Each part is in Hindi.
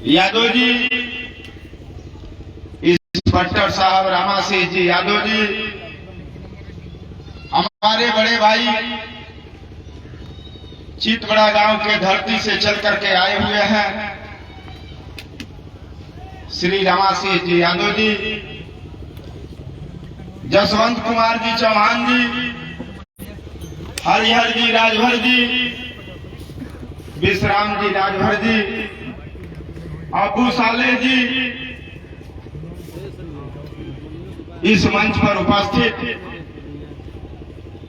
यादव जी, इंस्पेक्टर साहब रामासिंह जी यादव जी, हमारे बड़े भाई चितबड़ा गांव के धरती से चल करके आए हुए हैं श्री रामासिंह जी यादव जी, जसवंत कुमार जी चौहान जी, हरिहर जी राजभर जी, विश्राम जी राजभर जी, अबू साले जी, इस मंच पर उपस्थित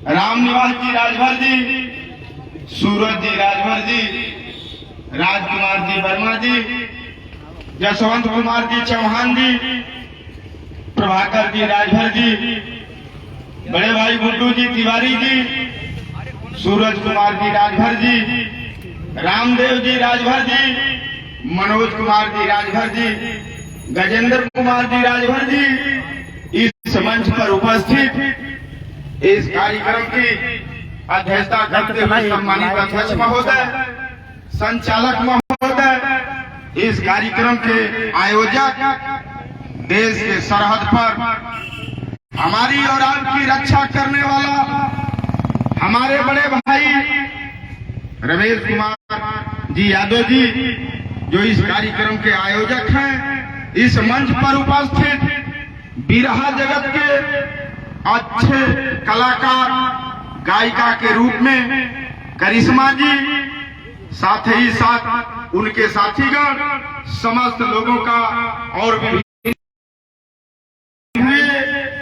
रामनिवास जी राजभर जी, सूरज जी राजभर जी, राजकुमार जी वर्मा जी, जसवंत कुमार जी चौहान जी, प्रभाकर जी राजभर जी, बड़े भाई गुड्डू जी तिवारी जी, सूरज कुमार जी राजभर जी, रामदेव जी राजभर जी, मनोज कुमार जी राजभर जी, गजेंद्र कुमार जी राजभर जी, इस मंच पर उपस्थित इस कार्यक्रम की अध्यक्षता करते हुए सम्मानित अध्यक्ष महोदय, संचालक महोदय, इस कार्यक्रम के आयोजक, देश के सरहद पर हमारी और आपकी रक्षा करने वाला हमारे बड़े भाई रमेश कुमार जी यादव जी, जो इस कार्यक्रम के आयोजक हैं, इस मंच पर उपस्थित बिरहा जगत के अच्छे कलाकार, गायिका के रूप में करिश्मा जी, साथ ही साथ उनके साथीगण, समस्त लोगों का और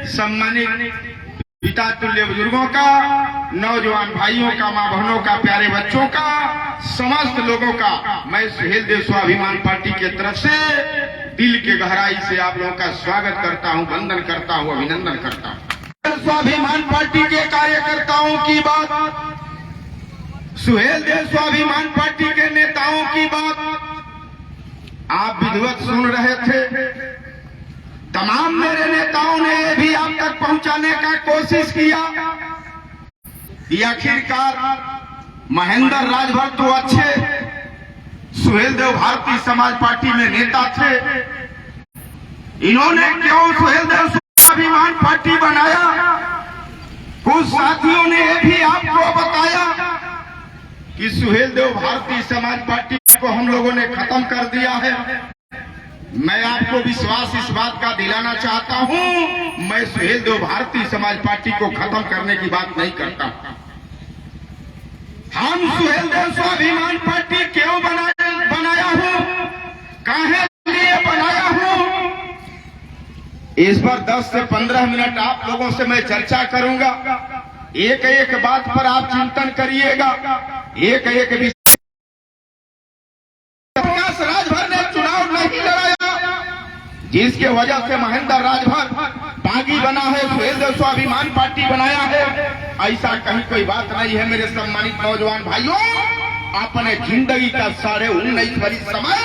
सम्मानित पिता तुल्य बुजुर्गों का, नौजवान भाइयों का, मां बहनों का, प्यारे बच्चों का, समस्त लोगों का मैं सुहेल देव स्वाभिमान पार्टी की तरफ से दिल के गहराई से आप लोगों का स्वागत करता हूं, वंदन करता हूं, अभिनंदन करता हूं। स्वाभिमान पार्टी के कार्यकर्ताओं की बात, सुहेल देव स्वाभिमान पार्टी के नेताओं की बात आप विधिवत सुन रहे थे। तमाम मेरे नेताओं ने भी आप तक पहुंचाने का कोशिश किया कि आखिरकार महेंद्र राजभर तो अच्छे सुहेल देव भारतीय समाज पार्टी में नेता थे, इन्होंने क्यों सुहेल देव स्वाभिमान पार्टी बनाया। कुछ साथियों ने भी आपको बताया कि सुहेल देव भारतीय समाज पार्टी को हम लोगों ने खत्म कर दिया है। मैं आपको विश्वास इस बात का दिलाना चाहता हूं, मैं सुहेल देव भारतीय समाज पार्टी को खत्म करने की बात नहीं करता। हम सुहेल देव स्वाभिमान पार्टी क्यों बनाया हूं, काहे लिए बनाया हूं, इस पर 10 से 15 मिनट आप लोगों से मैं चर्चा करूंगा। एक एक बात पर आप चिंतन करिएगा। एक एक राजभर ने चुनाव नहीं लड़ाया, जिसके वजह से महेंद्र राजभर बागी बना है, सुहेल देव स्वाभिमान पार्टी बनाया है, ऐसा कहीं कोई बात नहीं है। मेरे सम्मानित नौजवान भाइयों, अपने जिंदगी का 19.5 वर्ष समय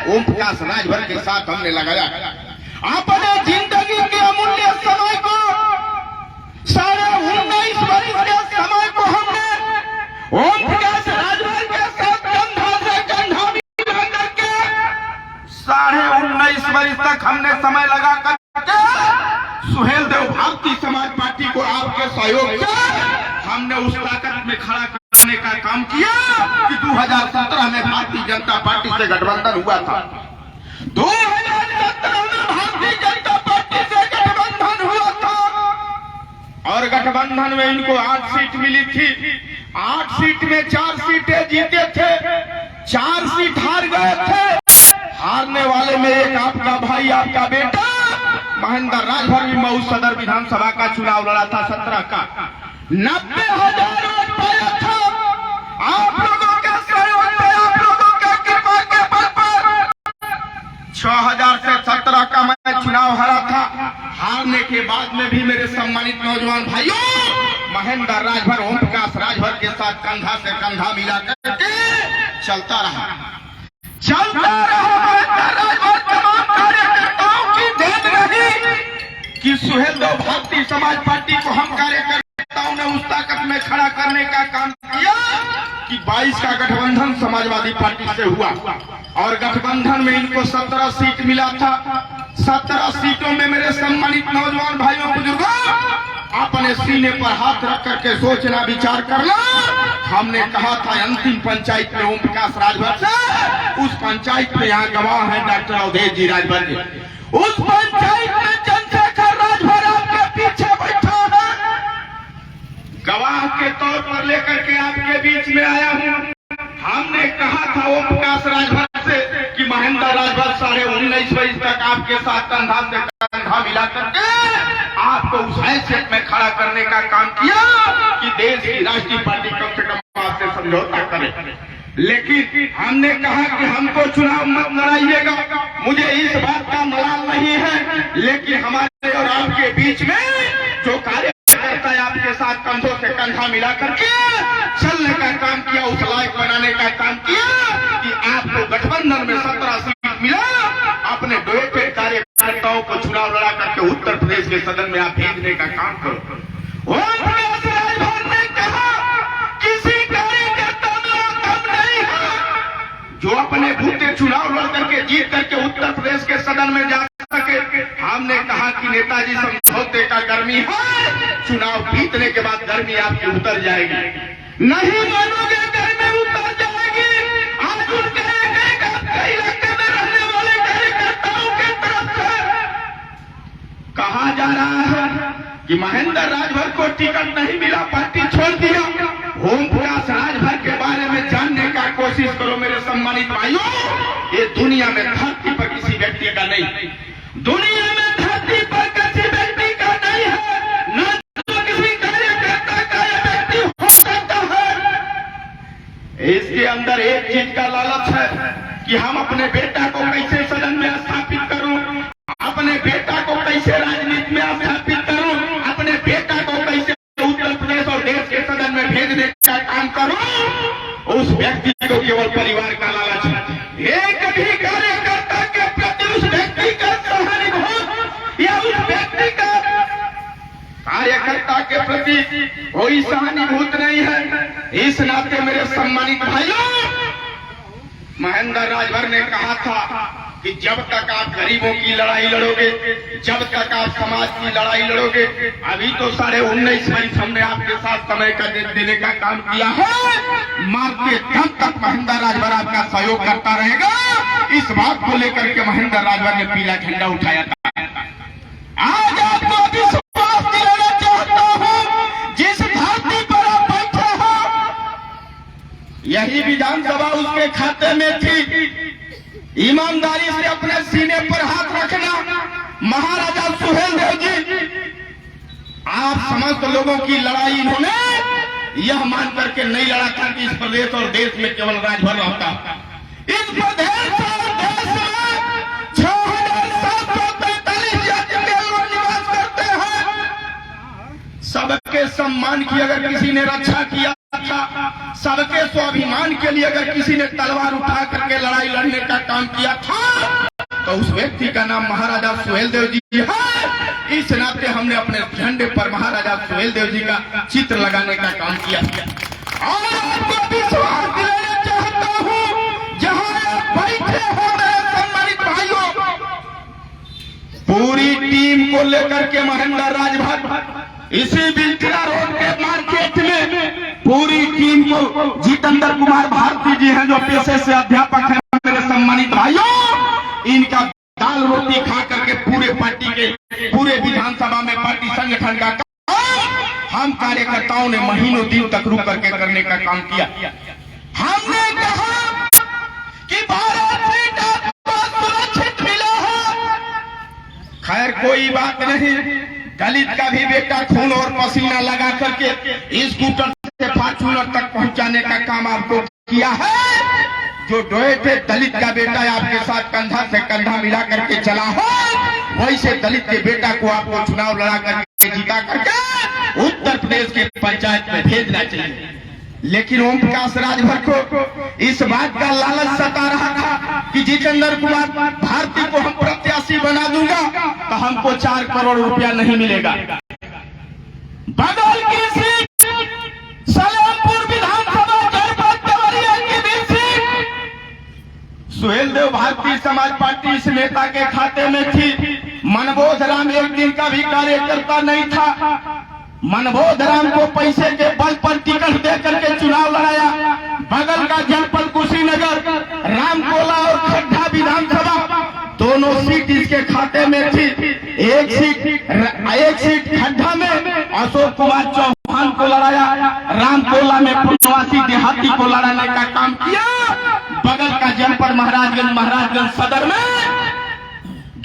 ओम प्रकाश राजभर के साथ हमने लगाया। अपने जिंदगी के अमूल्य समय को, 19.5 वर्ष के समय को हमने ओम प्रकाश राजभर के साथ कंधा से कंधा मिला करके 19.5 वर्ष तक हमने समय लगा करके सुहेल देव भारतीय समाज पार्टी को आपके सहयोग से हमने उस ताकत में खड़ा करने का काम किया कि 2017 में भारतीय जनता पार्टी से गठबंधन हुआ था। 2017 में भारतीय जनता पार्टी से गठबंधन हुआ था और गठबंधन में इनको 8 सीट मिली थी। 8 सीट में 4 सीटें जीते थे, 4 सीट हार गए थे। हारने वाले में एक आपका भाई, आपका बेटा महेंद्र राजभर भी मऊ सदर विधानसभा का चुनाव लड़ा था 17 का। 90,000 वोट पाया था। आप लोगों के सहयोग से, आप लोगों के कृपा के बल पर 6,000 से 17 का मैं चुनाव हारा था। हारने के बाद में भी मेरे सम्मानित नौजवान भाइयों, महेंद्र राजभर ओम प्रकाश राजभर के साथ कंधा से कंधा मिला करके चलता रहा। महेंद्र राजभर तमाम कार्यकर्ताओं की देन रही कि सुहेल देव भारतीय समाज पार्टी को हम कार्यकर्ताओं ने उस ताकत में खड़ा करने का काम किया कि 22 का गठबंधन समाजवादी पार्टी से हुआ। और गठबंधन में इनको 17 सीट मिला था। 17 सीटों में मेरे सम्मानित नौजवान भाइयों बुजुर्गों, अपने सीने पर हाथ रख करके सोचना विचार करना। हमने कहा था अंतिम पंचायत में ओम प्रकाश राजभर से, उस पंचायत में यहाँ गवाह है डॉक्टर अवधेश जी राजभर जी। उस पंचायत में चंद्रशेखर राजभर आपके पीछे बैठा है, गवाह के तौर पर लेकर के आपके बीच में आया हूँ। हमने कहा था ओम प्रकाश राजभर से कि महेंद्र राजभर 19.5 बजे तक आपके साथ कंधा से कंधा मिला करके आपको उस हैसियत में खड़ा करने का काम किया कि देश की राष्ट्रीय पार्टी कम से कम आपसे समझौता करे। लेकिन हमने कहा कि हमको चुनाव मत लड़ाइएगा, मुझे इस बात का मलाल नहीं है, लेकिन हमारे और आपके बीच में जो कार्यकर्ता है आपके साथ कंधों से कंधा मिला करके चलने का काम किया, उस लायक बनाने का काम किया कि आपको गठबंधन में 17 सीट मिला। अपने डोएटे कार्यकर्ताओं को चुनाव लड़ा करके उत्तर प्रदेश के सदन में आप भेजने का काम करो। किसी कार्यकर्ता में कम नहीं है जो अपने बूते चुनाव लड़ करके जीत करके उत्तर प्रदेश के सदन में जा सके। हमने कहा कि नेताजी समझौते का गर्मी है, चुनाव जीतने के बाद गर्मी आपकी उतर जाएगी। नहीं मानोगे, गर्मी उतर जाएगी। आज उनके इलाके में रहने वाले कार्यकर्ताओं के तरफ से कहा जा रहा है कि महेंद्र राजभर को टिकट नहीं मिला, पार्टी छोड़ दिया। ओम प्रकाश राजभर के बारे में जानने का कोशिश करो मेरे सम्मानित भाइयों। ये दुनिया में धरती पर किसी व्यक्ति का नहीं, दुनिया में धरती पर किसी व्यक्ति का नहीं है, न तो किसी कार्यकर्ता का यह व्यक्ति हो सकता है। इसके अंदर एक चीज का लालच है कि हम अपने बेटा को कैसे सदन में स्थापित करूं, अपने बेटा को कैसे राजनीति में स्थापित करूं, अपने बेटा को कैसे उत्तर प्रदेश और देश के सदन में भेजने का काम करूं। उस व्यक्ति को केवल परिवार का लालच है। एक भी कार्यकर्ता के प्रति उस व्यक्ति का सहानुभूति या उस व्यक्ति का कार्यकर्ता के प्रति कोई सहानुभूति नहीं है। इस नाते मेरे सम्मानित भाइयों, महेंद्र राजभर ने कहा था कि जब तक आप गरीबों की लड़ाई लड़ोगे, जब तक आप समाज की लड़ाई लड़ोगे, अभी तो 19.5 वर्ष हमने आपके साथ समय का देने का काम किया है, मारते दम तक महेंद्र राजभर आपका सहयोग करता रहेगा। इस बात को लेकर के महेंद्र राजभर ने पीला झंडा उठाया था। आज आपको विश्वास दिलाना चाहता हूं, जिस धरती पर आप बैठे हो यही विधानसभा उसके खाते में थी। ईमानदारी से अपने सीने पर हाथ रखना। महाराजा सुहेलदेव जी, आप समस्त लोगों की लड़ाई इन्होंने यह मान करके नहीं लड़ा था कि इस प्रदेश और देश में केवल राजभर रहता। इस प्रदेश और देश में 6,743 जाति के लोग निवास करते हैं। सबके सम्मान की अगर किसी ने रक्षा किया था, सबके स्वाभिमान के लिए अगर किसी ने तलवार उठा करके लड़ाई लड़ने का काम किया था, तो उस व्यक्ति का नाम महाराजा सुहेलदेव जी है। इस नाते हमने अपने झंडे पर महाराजा सुहेलदेव जी का चित्र लगाने का काम किया। और आपको विश्वास दिलाना चाहता हूं, जहां आप बैठे हो मेरे सम्मानित भाइयों, पूरी टीम को लेकर के महेंद्र राजभर इसी बिल्कुल रोड के मार्केट में पूरी टीम को जितेंद्र कुमार भारती जी हैं जो पेशे से अध्यापक हैं मेरे सम्मानित भाइयों, इनका दाल रोटी खा करके पूरे पार्टी के पूरे विधानसभा में पार्टी संगठन का काम हम कार्यकर्ताओं ने महीनों दिन तक रुक करके करने का काम किया। हमने कहा कि भारत सीट आपको सुरक्षित मिला है। खैर कोई बात नहीं, दलित का भी बेटा खून और पसीना लगा करके स्कूटर से फॉर्च्यूनर तक पहुंचाने का काम आपको किया है। जो डोएटे दलित का बेटा आपके साथ कंधा से कंधा मिला करके चला हो, वैसे दलित के बेटा को आपको चुनाव लड़ा करके जीता करके उत्तर प्रदेश के पंचायत में भेजना चाहिए। लेकिन ओम प्रकाश राजभर को इस बात का लालच सता रहा था कि जितेंद्र कुमार भारती को हम प्रत्याशी बना दूंगा तो हमको 4 करोड़ रुपया नहीं मिलेगा। बगल की सीट सलेमपुर विधानसभा जनपद देवरिया की भी सीट सुहेलदेव भारतीय समाज पार्टी इस नेता के खाते में थी। मनबोध राम एक दिन का भी कार्यकर्ता नहीं था। मनबोध राम को पैसे के बल पर टिकट दे करके चुनाव लड़ाया। बगल का जनपद कुशीनगर, रामकोला और खड्डा विधानसभा दोनों सीट इसके खाते में थी। एक सीट खड्डा में अशोक कुमार चौहान को लड़ाया, रामकोला में प्रवासी देहाती को लड़ाने का काम किया। बगल का जनपद महाराजगंज सदर में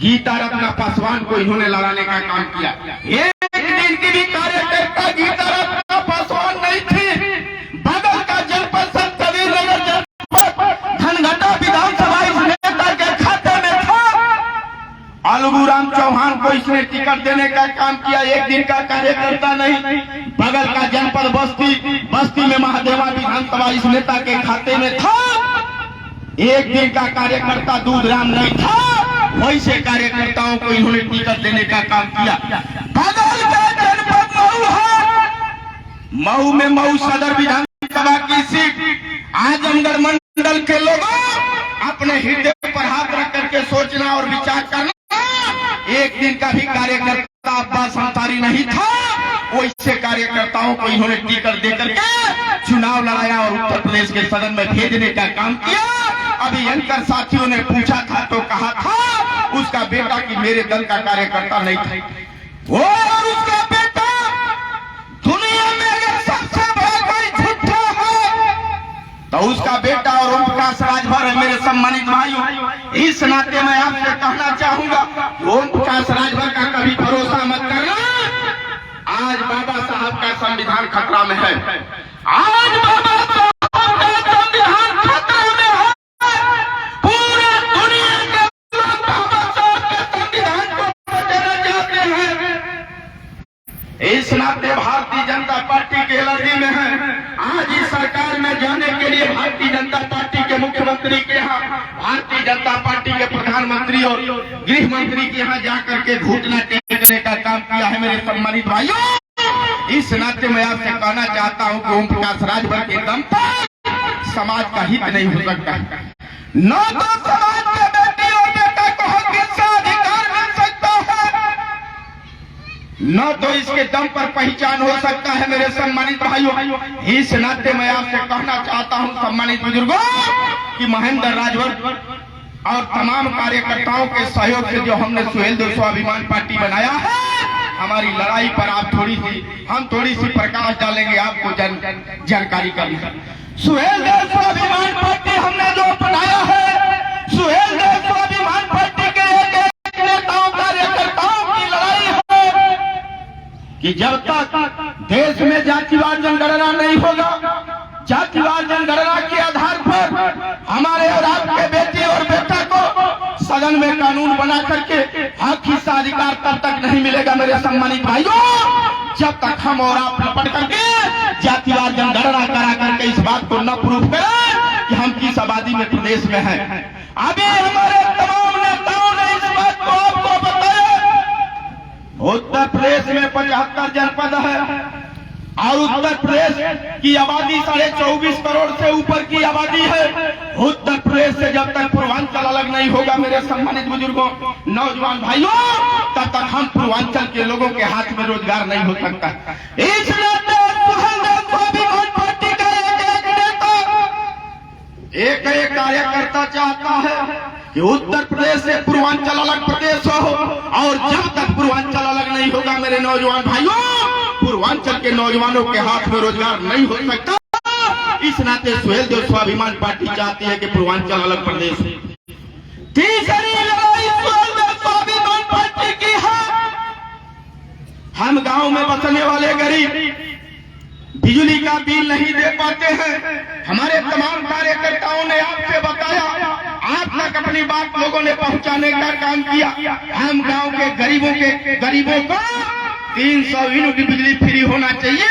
गीता रत्न पासवान को इन्होंने लड़ाने का काम किया। एक दिन की भी कार्यकर्ता गीता रत्न पासवान नहीं थी। बगल का जनपद संसदीय नगर जनपद धनघटा विधानसभा इस नेता के खाते में था। अलगूराम चौहान को इसने टिकट देने का काम किया। एक दिन का कार्यकर्ता नहीं। बगल का जनपद बस्ती में महादेवा विधानसभा इस नेता के खाते में था। एक दिन का कार्यकर्ता दूधराम नहीं था। वैसे कार्यकर्ताओं को इन्होंने टिकट देने का काम किया। बगल का जनपद मऊ है। मऊ में मऊ सदर विधानसभा की सीट आजमगढ़ मंडल के लोगों अपने हृदय पर हाथ रख करके सोचना और विचार करना। एक दिन का भी कार्यकर्ता अब्बास अंसारी नहीं था। वैसे कार्यकर्ताओं को इन्होंने टिकट दे करके चुनाव लड़ाया और उत्तर प्रदेश के सदन में भेजने का काम किया। अभी एंकर साथियों ने पूछा था तो कहा था उसका बेटा कि मेरे दल का कार्यकर्ता नहीं था। वो और उसका बेटा दुनिया में अगर सबसे बड़ा कोई झूठा है तो उसका बेटा और ओम प्रकाश राजभर है। मेरे सम्मानित भाइयों, इस नाते मैं आपसे कहना चाहूंगा ओम प्रकाश राजभर का कभी भरोसा मत करना। आज बाबा साहब का संविधान खतरा में है। आज बाबा साहब का संविधान खतरे में है। पूरे दुनिया के लोग बाबा साहब के संविधान को देना चाहते हैं। इस नाते भारतीय जनता पार्टी के एलर्जी में है। आज इस सरकार में जाने के लिए भारतीय जनता पार्टी के मुख्यमंत्री के यहाँ, भारतीय जनता पार्टी के प्रधानमंत्री और गृह मंत्री के यहाँ जाकर के घुटना टेकने का काम किया है। मेरे सम्मानित भाइयों, इस नाते मैं आपसे कहना चाहता हूं कि ओम प्रकाश राजभर के दम पर समाज का हित नहीं हो सकता। न तो समाज के बेटी और बेटा को हक हिस्सा अधिकार मिल सकता है, न तो इसके दम पर पहचान हो सकता है। मेरे सम्मानित भाइयों, इस नाते मैं आपसे कहना चाहता हूं सम्मानित बुजुर्गों कि महेंद्र राजभर और तमाम कार्यकर्ताओं के सहयोग से जो हमने सुहेलदेव स्वाभिमान पार्टी बनाया है, हमारी लड़ाई पर हम थोड़ी सी प्रकाश डालेंगे, आपको जानकारी करना। सुहेलदेव स्वाभिमान पार्टी हमने जो बनाया है, सुहेलदेव स्वाभिमान पार्टी के एक नेताओं कार्यकर्ताओं की लड़ाई है कि जब तक देश में जातिवाद जनगणना नहीं होगा, जातिवाद जनगणना के आधार पर हमारे और आपके बेटे और बेटा को सदन में कानून बना करके हक हिस्सा अधिकार तब तक नहीं मिलेगा। मेरे सम्मानित भाइयों, जब तक हम और आप लपट करके जातिवाद जनगणना करा करके इस बात को न प्रूफ करें कि हम किस आबादी में प्रदेश में हैं। अभी हमारे तमाम नेताओं ने इस बात को आपको बताया। उत्तर प्रदेश में 75 जनपद है और उत्तर प्रदेश की आबादी 24.5 करोड़ से ऊपर की आबादी है। उत्तर प्रदेश से जब तक पूर्वांचल अलग नहीं होगा, मेरे सम्मानित बुजुर्गों, नौजवान भाइयों, तब तक हम पूर्वांचल के लोगों के हाथ में रोजगार नहीं हो सकता। इसलिए स्वाभिमान पार्टी का एक कार्यकर्ता चाहता है कि उत्तर प्रदेश से पूर्वांचल अलग प्रदेश हो, और जब तक पूर्वांचल अलग नहीं होगा मेरे नौजवान भाइयों, पूर्वांचल के नौजवानों के हाथ में रोजगार नहीं हो सकता। इस नाते सुहेलदेव स्वाभिमान पार्टी चाहती है कि पूर्वांचल अलग प्रदेश हो। तीसरी लड़ाई सुहेलदेव स्वाभिमान पार्टी की है। हम गांव में बसने वाले गरीब बिजली का बिल नहीं दे पाते हैं। हमारे तमाम कार्यकर्ताओं ने आपसे बताया, आप तक अपनी बात लोगों ने पहुंचाने का काम किया। हम गांव के गरीबों को 300 यूनिट बिजली फ्री होना चाहिए।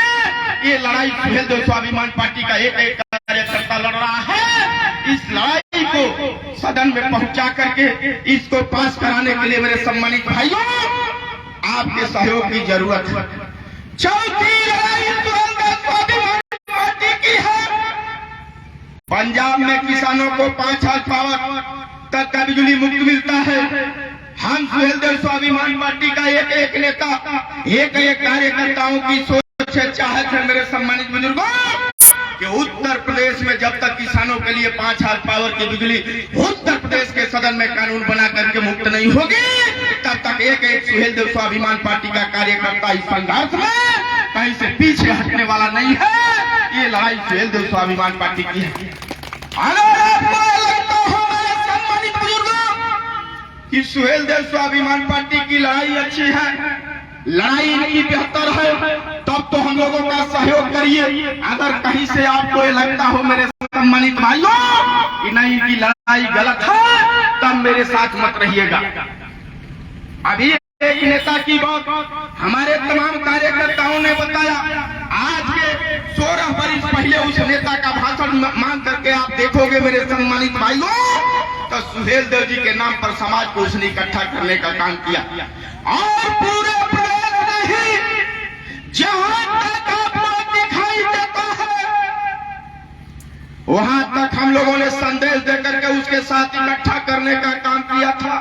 ये लड़ाई सुहेलदेव स्वाभिमान पार्टी का एक कार्यकर्ता लड़ रहा है। इस लड़ाई को सदन में पहुंचा करके इसको पास कराने के लिए मेरे सम्मानित भाइयों, आपके सहयोग की जरूरत है। चौथी लड़ाई सुहेलदेव स्वाभिमान पार्टी की है। पंजाब में किसानों को 5 हार्स पावर तक का बिजली मुफ्त मिलता है। हम सुहेलदेव स्वाभिमान पार्टी का एक एक नेता, एक एक कार्यकर्ताओं की सोच से चाहत है मेरे सम्मानित बुजुर्गों कि उत्तर प्रदेश में जब तक किसानों के लिए 5 हार्स पावर की बिजली उत्तर प्रदेश के सदन में कानून बना करके मुक्त नहीं होगी, तब तक एक एक सुहेलदेव स्वाभिमान पार्टी का कार्यकर्ता इस संघर्ष में कहीं से पीछे हटने वाला नहीं है। ये लड़ाई सुहेलदेव स्वाभिमान पार्टी की है। अगर आपको लगता हो मेरे सम्मानित बुजुर्गों कि सुहेलदेव स्वाभिमान पार्टी की लड़ाई अच्छी है, लड़ाई इनकी बेहतर है, तब तो हम लोगों का सहयोग करिए। अगर कहीं से आपको ये लगता हो मेरे सम्मानित भाइयों कि नहीं इनकी लड़ाई गलत है, तब मेरे साथ मत रहिएगा। अभी एक नेता की बात हमारे तमाम कार्यकर्ताओं ने बताया। आज के 16 वर्ष पहले उस नेता का भाषण मांग करके आप देखोगे मेरे सम्मानित भाइयों, तो सुहेलदेव जी के नाम पर समाज को उसने इकट्ठा करने का काम किया। और पूरे प्रदेश में ही जहां तक आपको दिखाई देता है, वहां तक हम लोगों ने संदेश देकर के उसके साथ इकट्ठा करने का काम किया था।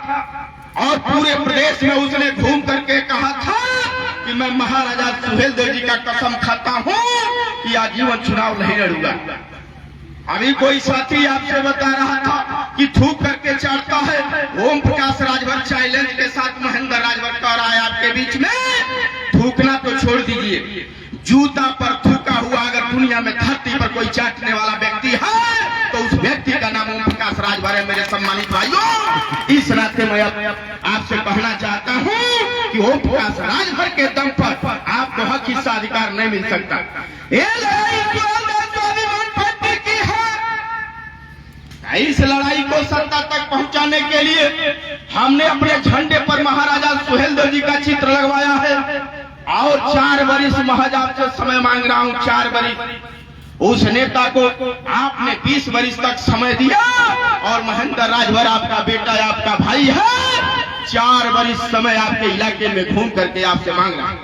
और पूरे प्रदेश में उसने घूम करके कहा था कि मैं महाराजा सुहेलदेव जी का कसम खाता हूं कि आजीवन चुनाव नहीं लड़ूंगा। अभी कोई साथी आपसे बता रहा था कि थूक करके चढ़ता है। ओम प्रकाश राजभर चैलेंज के साथ महेंद्र राजभर कह रहा है आपके बीच में, थूकना तो छोड़ दीजिए, जूता पर थूका हुआ अगर दुनिया में धरती पर कोई चाटने वाला व्यक्ति है तो उस व्यक्ति का नाम ओम प्रकाश राजभर है। मेरे सम्मानित भाइयों, इस नाते मैं आपसे कहना चाहता हूं कि ओम प्रकाश राजभर के दम पर आपको हक हिस्सा अधिकार नहीं मिल सकता। ये लड़ाई स्वाभिमान पार्टी की है। इस लड़ाई को सत्ता तक पहुंचाने के लिए हमने अपने झंडे पर महाराजा सुहेलदेव जी का चित्र लगवाया है। और 4 वर्ष महज आपसे समय मांग रहा हूं, 4 वर्ष। उस नेता को आपने 20 वर्ष तक समय दिया और महेंद्र राजभर आपका बेटा है, आपका भाई है। 4 वर्ष समय आपके इलाके में घूम करके आपसे मांग रहा है।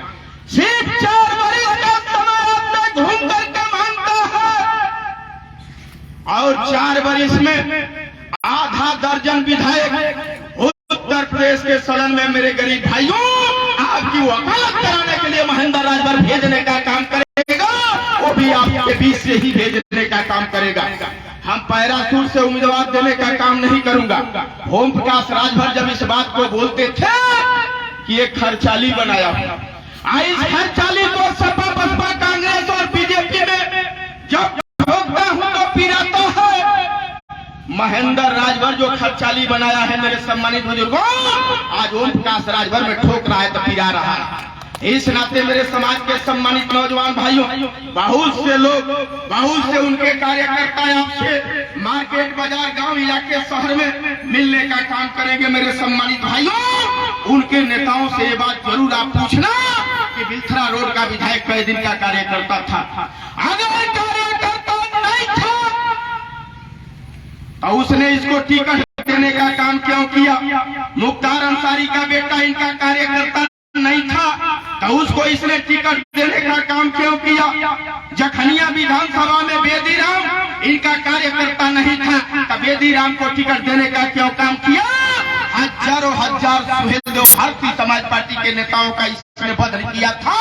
सिर्फ 4 वर्ष का समय आपने घूम करके मांगता है। और 4 वर्ष में आधा दर्जन विधायक उत्तर प्रदेश के सदन में मेरे गरीब भाइयों आपकी वकालत कराने के लिए महेंद्र राजभर भेजने का काम करेगा, वो भी आपके बीच से ही भेजने का काम करेगा। हम पैरासूट से उम्मीदवार देने का काम नहीं करूंगा। ओम प्रकाश राजभर जब इस बात को बोलते थे कि एक खर्चाली बनाया हूं, इस खर्चाली को सपा बसपा कांग्रेस और बीजेपी में जब ठोकता हूं तो पिराता है। महेंद्र राजभर जो खर्चाली बनाया है मेरे सम्मानित बुजुर्गों, आज ओम प्रकाश राजभर में ठोक रहा है तो पिरा रहा है। इस नाते मेरे समाज के सम्मानित नौजवान भाइयों, बहुत से लोग, बहुत से उनके कार्यकर्ता आपसे मार्केट, बाजार, गांव, इलाके, शहर में मिलने का काम करेंगे। मेरे सम्मानित भाइयों, उनके नेताओं से ये बात जरूर आप पूछना कि बिलथरा रोड का विधायक कई दिन का कार्यकर्ता था। अगर कार्यकर्ता नहीं था तो उसने इसको टिकट देने का काम क्यों किया? मुख्तार अंसारी का बेटा इनका कार्यकर्ता नहीं था तो उसको इसने टिकट देने का काम क्यों किया? जखनिया विधानसभा में बेदीराम इनका कार्यकर्ता नहीं था तो बेदीराम को टिकट देने का क्यों काम किया? हजारों हजार सुहेलदेव भारतीय समाज पार्टी के नेताओं का इसने बदल किया था,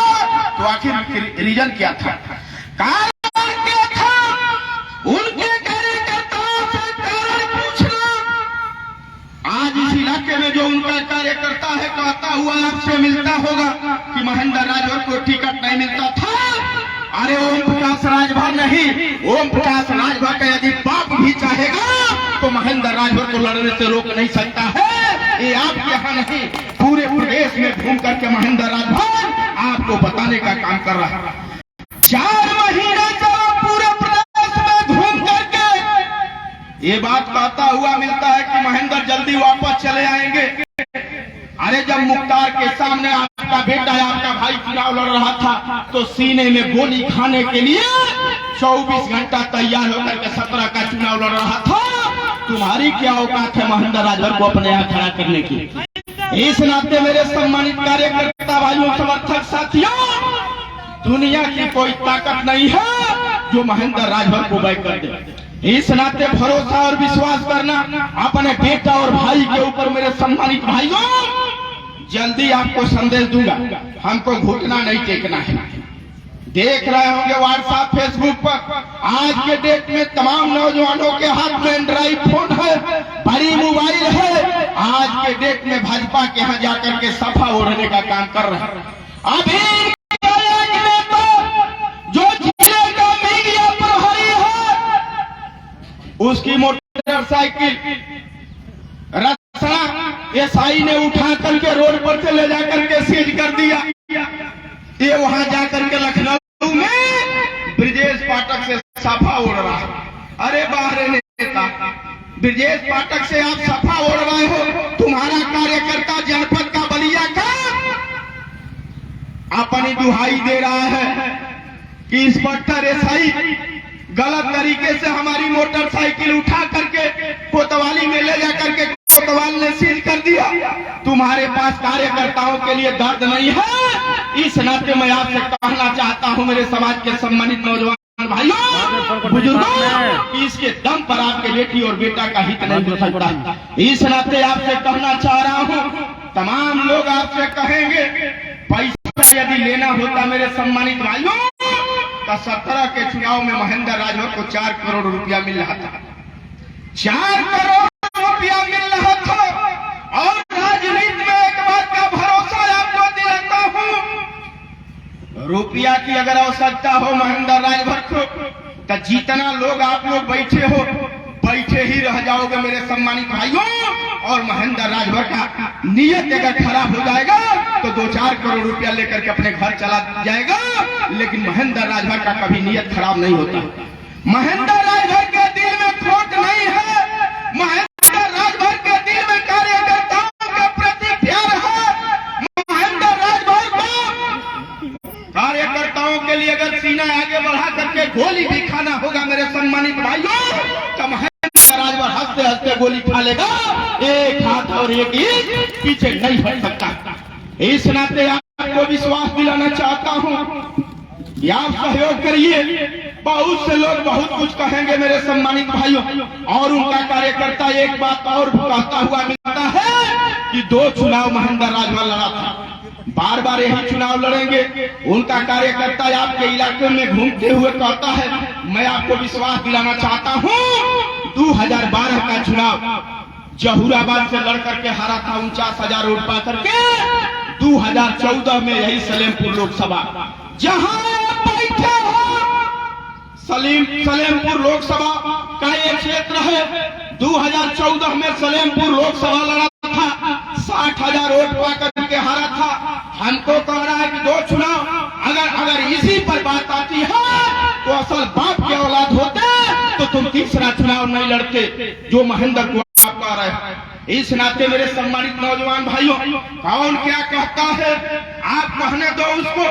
तो आखिर रीजन क्या था? कारण क्या था? उनके कार्यकर्ताओं से कारण पूछना। आज इस इलाके में जो उनका कार्यकर्ता है कहता हुआ आपसे मिलता होगा कि महेंद्र राजभर को टिकट नहीं मिलता था। अरे ओम प्रकाश राजभर नहीं, ओम प्रकाश राजभर का यदि बाप भी चाहेगा तो महेंद्र राजभर को लड़ने से रोक नहीं सकता है। ये आप यहाँ नहीं, पूरे प्रदेश में घूम करके महेंद्र राजभर आपको बताने का काम कर रहा है। 4 महीने जब पूरे प्रदेश में घूम करके ये बात कहता हुआ मिलता है कि महेंद्र जल्दी वापस चले आएंगे। अरे जब मुख्तार के सामने आपका बेटा या आपका भाई चुनाव लड़ रहा था तो सीने में गोली खाने के लिए 24 घंटा तैयार होकर के 17 का चुनाव लड़ रहा था। तुम्हारी क्या औकात है महेंद्र राजभर को अपने यहाँ खड़ा करने की? इस नाते मेरे सम्मानित कार्यकर्ता भाइयों, समर्थक साथियों, दुनिया की कोई ताकत नहीं है जो महेंद्र राजभर को बैक कर दे। इस नाते भरोसा और विश्वास करना अपने बेटा और भाई के ऊपर। मेरे सम्मानित भाइयों, जल्दी आपको संदेश दूंगा, हमको घुटना नहीं टेकना है। देख रहे होंगे व्हाट्सएप फेसबुक पर, आज के डेट में तमाम नौजवानों के हाथ में एंड्रॉइड फोन है, बड़ी मोबाइल है। आज के डेट में भाजपा के यहाँ जाकर के सफा ओढ़ने का काम कर रहे हैं। अभी जो जिले का मीडिया प्रभारी है, उसकी मोटरसाइकिल रक्षा एसआई ने उठा करके रोड पर से ले जाकर के सीज कर दिया। ये वहां जाकर के लखनऊ में ब्रिजेश पाठक से सफा ओढ़ रहा है। अरे बाहर नेता, ब्रिजेश पाठक से आप सफा ओढ़ रहे हो, तुम्हारा कार्यकर्ता जनपद का बलिया का अपनी दुहाई दे रहा है कि इंस्पेक्टर एसआई गलत तरीके से हमारी मोटरसाइकिल उठा करके कोतवाली में ले जाकर के कोतवाल ने सीज कर दिया। तुम्हारे पास कार्यकर्ताओं के लिए दर्द नहीं है। इस नाते मैं आपसे कहना चाहता हूं मेरे समाज के सम्मानित नौजवान भाइयों, बुजुर्गों, इसके दम पर आपके बेटी और बेटा का हित नहीं हो सकता। इस नाते आपसे कहना चाह रहा हूं, तमाम लोग आपसे कहेंगे पैसा यदि लेना होता मेरे सम्मानित भाइयों तो 17 के चुनाव में महेंद्र राजभर को 4 करोड़ रुपया मिल रहा था। 4 करोड़ रुपया मिल रहा था। और राजनीति में एक बात का भरोसा आपको दिलाता हूं, रुपया की अगर आवश्यकता हो महेंद्र राजभर को, तो जितना लोग आप लोग बैठे हो, बैठे ही रह जाओगे मेरे सम्मानित भाइयों। और महेंद्र राजभर का नियत अगर खराब हो जाएगा तो 2-4 करोड़ रुपया लेकर के अपने घर चला जाएगा। लेकिन महेंद्र राजभर का कभी नियत खराब नहीं होता। महेंद्र राजभर के दिल में खोट नहीं है। महेंद्र राजभर के दिल में कार्यकर्ताओं के प्रति प्यार है। महेंद्र राजभर को कार्यकर्ताओं के लिए अगर सीना आगे बढ़ा करके गोली भी खाना होगा मेरे सम्मानित भाइयों, तो महेंद्र राजभर हंसते हंसते गोली खा लेगा। एक हाथ और एक ईंट पीछे नहीं हट सकता। इस नाते आपको विश्वास दिलाना चाहता हूं, आप सहयोग करिए। बहुत से लोग बहुत कुछ कहेंगे मेरे सम्मानित भाइयों, और उनका कार्यकर्ता एक बात और कहता हुआ मिलता है कि 2 चुनाव महेंद्र राजभर लड़ा था, बार बार यही चुनाव लड़ेंगे। उनका कार्यकर्ता आपके इलाके में घूमते हुए कहता है, मैं आपको विश्वास दिलाना चाहता हूं 2012 का चुनाव जहूराबाद से लड़ करके हारा था 49,000 वोट पा करके। 2014 में यही सलेमपुर लोकसभा, जहां बैठे हो, सलेमपुर लोकसभा का एक क्षेत्र है। 2014 में सलेमपुर लोकसभा लड़ा था, 60,000 वोट पा करके हारा था। हमको कह रहा है कि 2 चुनाव अगर इसी पर बात आती है तो असल बाप के औलाद होते तो तुम तीसरा चुनाव नहीं लड़ते जो महेंद्र को आप कह रहे हैं। इस नाते मेरे सम्मानित नौजवान भाइयों, कौन क्या कहता है आप कहने दो उसको,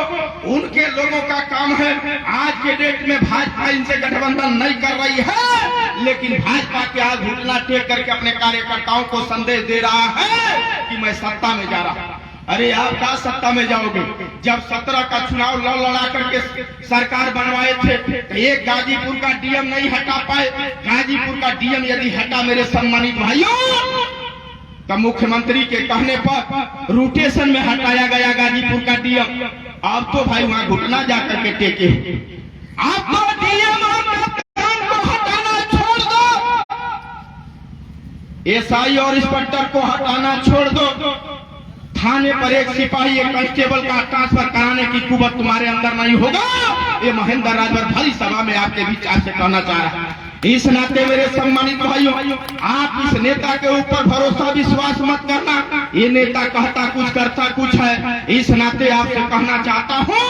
उनके लोगों का काम है। आज के डेट में भाजपा इनसे गठबंधन नहीं कर रही है, लेकिन भाजपा के आज घुटना टेक करके अपने कार्यकर्ताओं को संदेश दे रहा है कि मैं सत्ता में जा रहा हूं। अरे आप क्या सत्ता में जाओगे? जब 17 का चुनाव लड़ा करके सरकार बनवाए थे तो एक गाजीपुर का डीएम नहीं हटा पाए। गाजीपुर का डीएम यदि हटा मेरे सम्मानित भाइयों तो मुख्यमंत्री के कहने पर रोटेशन में हटाया गया गाजीपुर का डीएम। अब तो भाई वहां घुटना जाकर के टेके। आप तो डीएम को हटाना छोड़ दो, एसआई और इंस्पेक्टर को हटाना छोड़ दो। थाने पर एक सिपाही एक कांस्टेबल का ट्रांसफर कराने की कुवत तुम्हारे अंदर नहीं होगा। ये महेंद्र राजभर भरी सभा में आपके बीच आपसे कहना चाह रहा है। इस नाते मेरे सम्मानित भाइयों, आप इस नेता के ऊपर भरोसा विश्वास मत करना। ये नेता कहता कुछ करता कुछ है। इस नाते आपसे कहना चाहता हूँ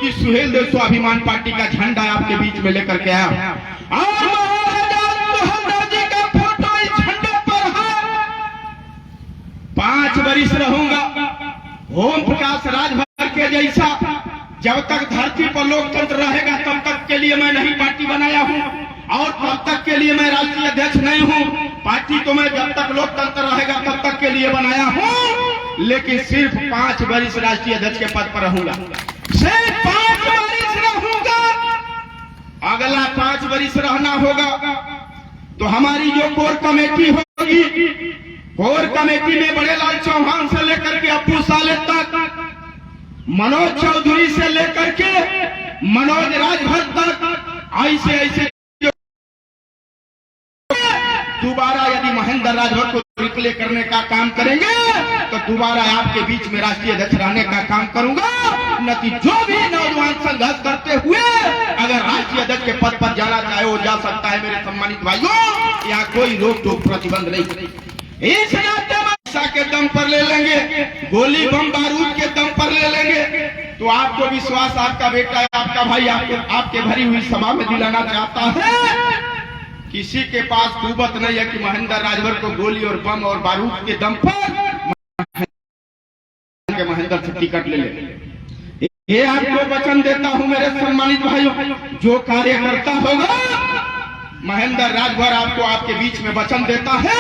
कि सुहेल देव स्वाभिमान पार्टी का झंडा आपके बीच में लेकर के आया और 5 वर्ष रहूंगा। ओम प्रकाश राजभर के जैसा जब तक धरती पर लोकतंत्र रहेगा तब तक के लिए मैं नहीं पार्टी बनाया हूं, और तब तक के लिए मैं राष्ट्रीय अध्यक्ष नहीं हूं। पार्टी तो मैं जब तक लोकतंत्र रहेगा तब तक के लिए बनाया हूं, लेकिन सिर्फ 5 वर्ष राष्ट्रीय अध्यक्ष के पद पर रहूंगा। सिर्फ 5 वर्ष रहूंगा। अगला 5 वर्ष रहना होगा तो हमारी जो कोर कमेटी होगी, कोर कमेटी में बड़े लाल चौहान से लेकर के अप्पू साले तक, मनोज चौधरी से लेकर के मनोज राजभर तक, ऐसे ऐसे दोबारा यदि महेंद्र राजभर को रिप्ले करने का काम करेंगे तो दोबारा आपके बीच में राष्ट्रीय अध्यक्ष रहने का काम करूंगा। नती जो भी नौजवान संघर्ष करते हुए अगर राष्ट्रीय अध्यक्ष के पद पर जाना चाहे वो जा सकता है मेरे सम्मानित भाइयों, यहाँ कोई रोक टोक प्रतिबंध नहीं। इस नाते के दम पर ले लेंगे, गोली बम बारूद के दम पर ले लेंगे, तो आपको विश्वास आपका बेटा आपका भाई आपके भरी हुई सभा में दिलाना चाहता है, किसी के पास कुवत नहीं है कि महेंद्र राजभर को गोली और बम और बारूद के दम पर महेंद्र से टिकट ले ले। ये आपको वचन देता हूं मेरे सम्मानित भाइयों, जो कार्यकर्ता होगा महेंद्र राजभर आपको आपके बीच में वचन देता है,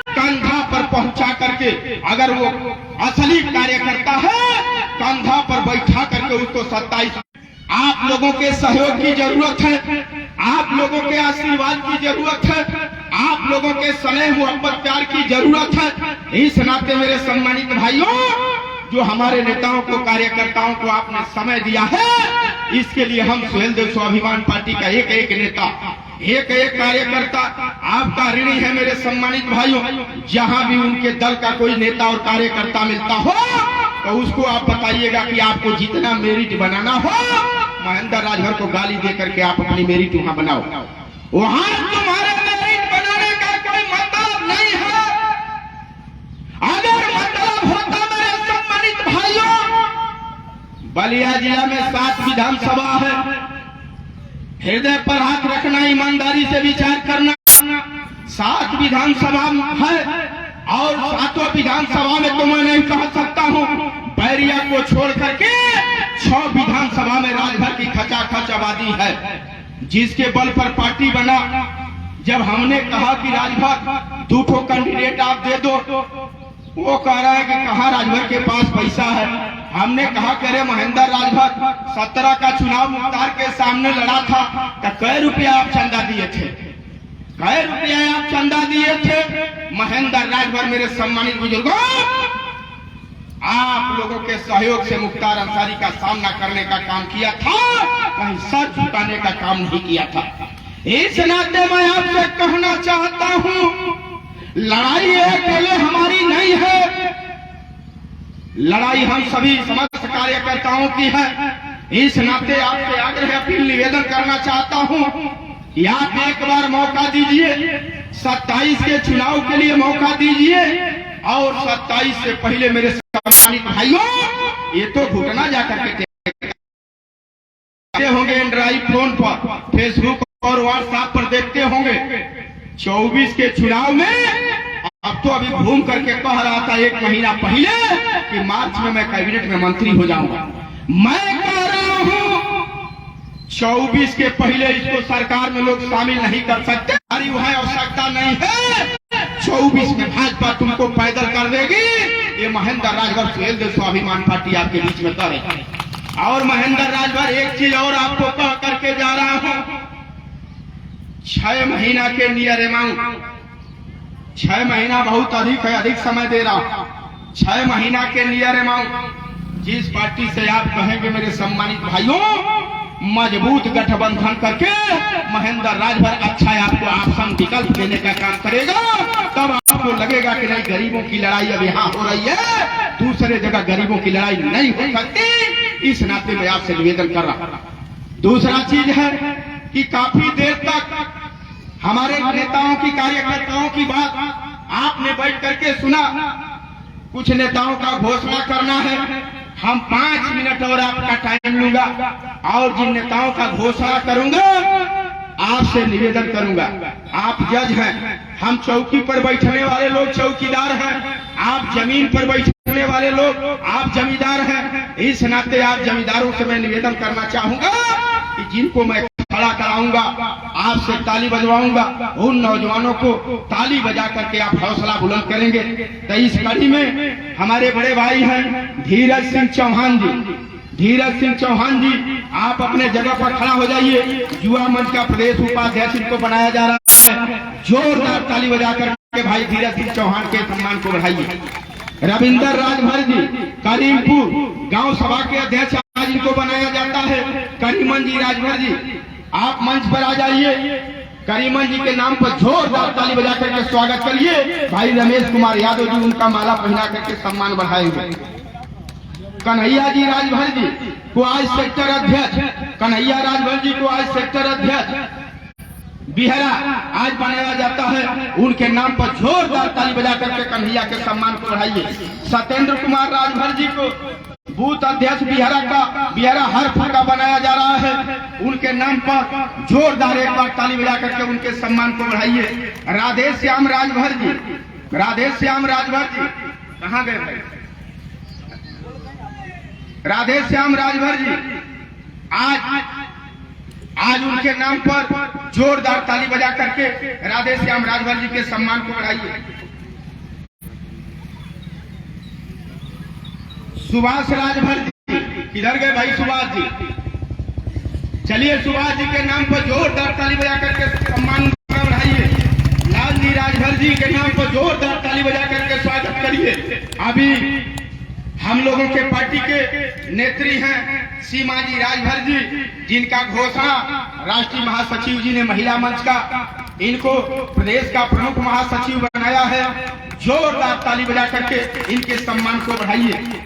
कंधा पर पहुंचा करके, अगर वो असली कार्यकर्ता है कंधा पर बैठा करके उसको 27 आप लोगों के सहयोग की जरूरत है, आप लोगों के आशीर्वाद की जरूरत है, आप लोगों के स्नेह मोहब्बत प्यार की जरूरत है। इस नाते मेरे सम्मानित भाइयों, जो हमारे नेताओं को कार्यकर्ताओं को आपने समय दिया है, इसके लिए हम सुहेलदेव स्वाभिमान पार्टी का एक एक नेता एक एक कार्यकर्ता आपका ऋणी है मेरे सम्मानित भाइयों। जहां भी उनके दल का कोई नेता और कार्यकर्ता मिलता हो तो उसको आप बताइएगा कि आपको जितना मेरिट बनाना हो महेंद्र राजभर को गाली दे करके आप अपनी मेरिट वहां बनाओ। वहां तुम्हारे मेरिट बनाने का कोई मतलब नहीं है। अगर मतलब होता मेरे सम्मानित भाइयों, बलिया जिला में 7 विधानसभा है, हृदय पर हाथ रखना, ईमानदारी से विचार करना। 7 विधानसभा है और 7 विधानसभा में तो मैं नहीं कह सकता हूं, बैरिया को छोड़ करके 6 विधानसभा में राजभर की खचाखच आबादी है, जिसके बल पर पार्टी बना। जब हमने कहा कि राजभर 2 कैंडिडेट आप दे दो, वो कह रहा है कि कहा राजभर के पास पैसा है। हमने कहा करे महेंद्र राजभर 17 का चुनाव मुख्तार के सामने लड़ा था, तो कै रुपया आप चंदा दिए थे, कै रुपया आप चंदा दिए थे? महेंद्र राजभर मेरे सम्मानित बुजुर्गों, आप लोगों के सहयोग से मुख्तार अंसारी का सामना करने का काम किया था, कहीं सर झुकाने का काम नहीं किया था। इस नाते मैं आपसे कहना चाहता हूं, लड़ाई अकेले हमारी नहीं है, लड़ाई हम सभी समस्त कार्यकर्ताओं की है। इस नाते आपसे आग्रह अपील निवेदन करना चाहता हूं कि आप एक बार मौका दीजिए, 27 के चुनाव के लिए मौका दीजिए, और 27 से पहले मेरे सम्मानित भाइयों, ये तो घुटना जाकर के देखते होंगे एंड्रॉइड फोन पर, फेसबुक और व्हाट्सएप पर देखते होंगे। 24 के चुनाव में अब तो अभी घूम करके कह रहा था 1 महीना पहले कि मार्च में मैं कैबिनेट में मंत्री हो जाऊंगा। मैं कह रहा हूं 24 के पहले इसको सरकार में लोग शामिल नहीं कर सकते, है आवश्यकता नहीं है। 24 में भाजपा तुमको पैदल कर देगी, ये महेंद्र राजभर सुहेलदेव स्वाभिमान पार्टी आपके बीच में करे। और महेंद्र राजभर एक चीज और आपको कह करके जा रहा हूं, 6 महीना के नियर अमाउंट, 6 महीना बहुत अधिक है, अधिक समय दे रहा हूं। 6 महीना के नियर अमाउंट, जिस पार्टी से आप कहेंगे मेरे सम्मानित भाइयों मजबूत गठबंधन करके महेंद्र राजभर अच्छा आपको ऑप्शन विकल्प देने का काम करेगा, तब आपको लगेगा कि नहीं गरीबों की लड़ाई अब यहाँ हो रही है, दूसरे जगह गरीबों की लड़ाई नहीं हो सकती। इस नाते में आपसे निवेदन कर रहा हूं। दूसरा चीज है कि काफी देर तक हमारे नेताओं की कार्यकर्ताओं की बात आपने बैठ करके सुना। कुछ नेताओं का घोषणा करना है, हम 5 मिनट और आपका टाइम लूंगा, और जिन नेताओं का घोषणा करूंगा आपसे निवेदन करूंगा, आप जज हैं, हम चौकी पर बैठने वाले लोग चौकीदार हैं, आप जमीन पर बैठने वाले लोग आप जमींदार हैं। इस नाते आप जमींदारों से मैं निवेदन करना चाहूंगा कि जिनको मैं खड़ा कराऊंगा, आपसे ताली बजवाऊंगा, उन नौजवानों को ताली बजा करके आप हौसला बुलंद करेंगे। तो इस कड़ी में हमारे बड़े भाई हैं धीरज सिंह चौहान जी, धीरज सिंह चौहान जी आप अपने जगह पर खड़ा हो जाइए। युवा मंच का प्रदेश उपाध्यक्ष इनको बनाया जा रहा है। है, जोरदार ताली बजा करके भाई धीरज सिंह चौहान के सम्मान को बढ़ाइए। रविंद्र राजभर जी करीमपुर गांव सभा के अध्यक्ष आज इनको बनाया जाता है। करीमन जी राजभर जी आप मंच पर आ जाइए। करीमन जी के नाम पर जोरदार ताली बजा करके स्वागत करिए। भाई रमेश कुमार यादव जी उनका माला पहना करके सम्मान बढ़ाएंगे। कन्हैया जी राजभर जी को आज सेक्टर अध्यक्ष, कन्हैया राजभर जी को आज सेक्टर अध्यक्ष बिहरा आज बनाया जाता है। उनके नाम पर जोरदार ताली बजा करके कन्हैया के सम्मान को बढ़ाइए। सत्येंद्र कुमार राजभर जी को बूथ अध्यक्ष बिहरा हर फटा बनाया जा रहा है। उनके नाम पर जोरदार एक बार ताली बजा करके उनके सम्मान को बढ़ाइए। राधेश्याम राजभर जी, राधेश्याम राजभर जी कहाँ गए भाई? राधेश्याम राजभर जी आज उनके नाम पर जोरदार ताली बजा करके राधेश्याम राजभर जी के सम्मान को बढ़ाइए। सुभाष राजभर जी किधर गए भाई? सुभाष जी चलिए, सुभाष जी के नाम पर जोरदार ताली बजा करके सम्मान बढ़ाइए। लाल जी राजभर जी के नाम पर जोरदार ताली बजा करके स्वागत करिए। अभी हम लोगों के पार्टी के नेत्री हैं सीमा जी राजभर जी, जिनका घोषणा राष्ट्रीय महासचिव जी ने महिला मंच का इनको प्रदेश का प्रमुख महासचिव बनाया है। जोरदार ताली बजा करके इनके सम्मान को बढ़ाइए।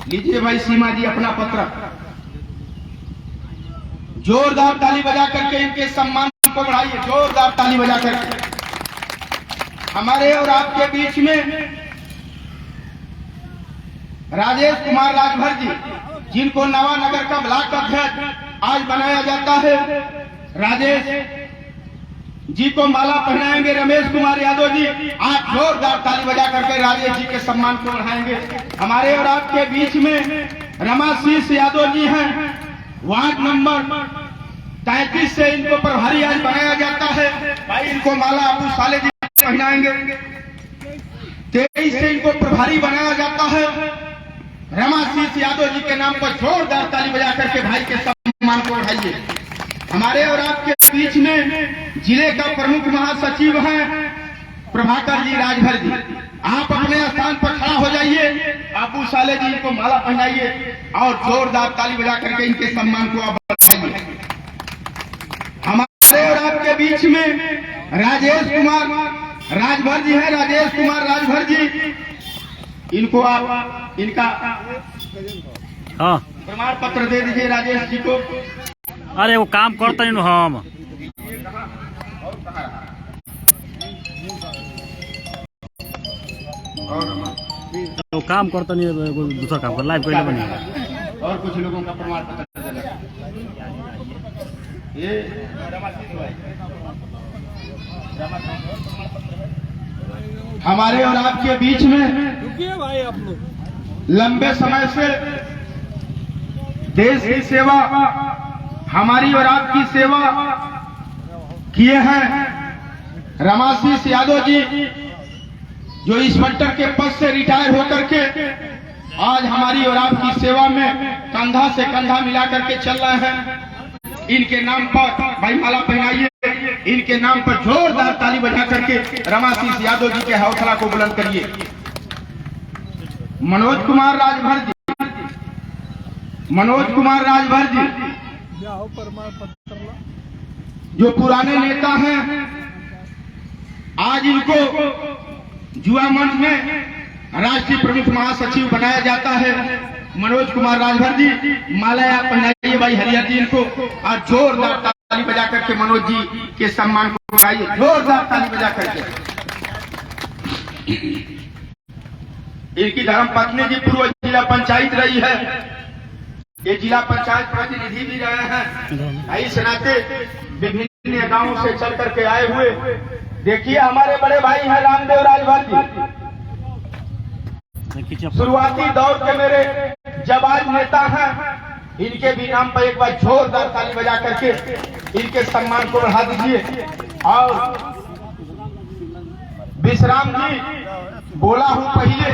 लीजिए भाई सीमा जी अपना पत्र, जोरदार ताली बजा करके इनके सम्मान को बढ़ाइए। जोरदार ताली बजा करके हमारे और आपके बीच में राजेश कुमार राजभर जी, जिनको नवानगर का ब्लॉक अध्यक्ष आज बनाया जाता है। राजेश जी को माला पहनाएंगे रमेश कुमार यादव जी। आप जोरदार ताली बजा करके राजेश जी के सम्मान को बढ़ाएंगे। हमारे और आपके बीच में रमाशीष यादव जी हैं, वार्ड नंबर 33 से इनको प्रभारी आज बनाया जाता है। भाई इनको माला अबू साले जी पहनाएंगे। 23 से इनको प्रभारी बनाया जाता है। रमाशीष यादव जी के नाम पर जोरदार ताली बजा करके भाई के सम्मान को बढ़ाइए। हमारे और आपके बीच में जिले का प्रमुख महासचिव हैं प्रभाकर जी राजभर जी। आप अपने स्थान पर खड़ा हो जाइए। अबू साले जी को माला पहनाइए और जोरदार ताली बजा करके इनके सम्मान को आप बढ़ाइए। हमारे और आपके बीच में राजेश कुमार राजभर जी हैं। राजेश कुमार राजभर जी, इनको आप इनका प्रमाण पत्र दे दीजिए राजेश जी को। अरे वो काम करते नहीं हम वो काम करता नहीं, दूसरा काम कर लाइव कोई बनी। और कुछ लोगों का प्रमाण पत्र ये हमारे और आपके बीच में रुकिए भाई आप लोग। लंबे समय से देश की सेवा, हमारी और आपकी सेवा किए हैं रमाशीष यादव जी, जो इंस्पेक्टर के पद से रिटायर होकर के आज हमारी और आपकी सेवा में कंधा से कंधा मिला करके चल रहे हैं। इनके नाम पर भाई माला पहनाइए। इनके नाम पर जोरदार ताली बजा करके रमाशीष यादव जी के हौसला को बुलंद करिए। मनोज कुमार राजभर जी, मनोज कुमार राजभर जी जो पुराने नेता हैं, आज इनको युवा मंच में राष्ट्रीय प्रमुख महासचिव बनाया जाता है। मनोज कुमार राजभर जी, माला आप पहनाइए भाई हरिहर जी इनको और जोरदार ताली बजा करके मनोज जी के सम्मान को बढ़ाइए। जोरदार ताली बजा करके। इनकी धर्म पत्नी जी पूर्व जिला पंचायत रही है, ये जिला पंचायत प्रतिनिधि भी रहे हैं। इस नाते विभिन्न गांवों से चल करके आए हुए देखिए हमारे बड़े भाई हैं रामदेव राजभर जी। शुरुआती दौर के मेरे जाबाज नेता हैं, इनके भी नाम पर एक बार जोरदार ताली बजा करके इनके सम्मान को बढ़ा दीजिए। और विश्राम जी बोला हूं पहले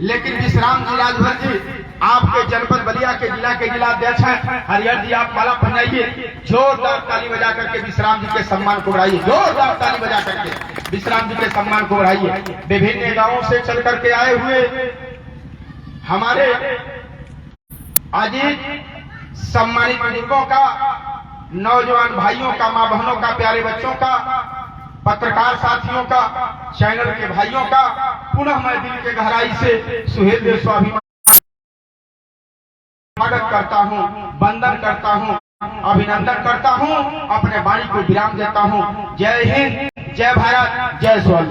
लेकिन विश्राम जी राजभर जी आपके जनपद बलिया के जिलाध्यक्ष हैं। हरिहर जी आप माला पहनाइए, जोरदार ताली बजा करके विश्राम जी के सम्मान को बढ़ाइए, जोरदार ताली बजा करके विश्राम जी के सम्मान को बढ़ाइए। विभिन्न गांवों से चल करके आए हुए हमारे अजीत सम्मानित बुजुर्गों का, नौजवान भाइयों का, मां बहनों का, प्यारे बच्चों का, पत्रकार साथियों का, चैनल के भाइयों का पुनः मैं दिल के गहराई से सुहेल स्वाभिमान स्वागत करता हूं, वंदन करता हूं, अभिनंदन करता हूं, अपने वाणी को विराम देता हूं। जय हिंद, जय भारत, जय स्वर्ग।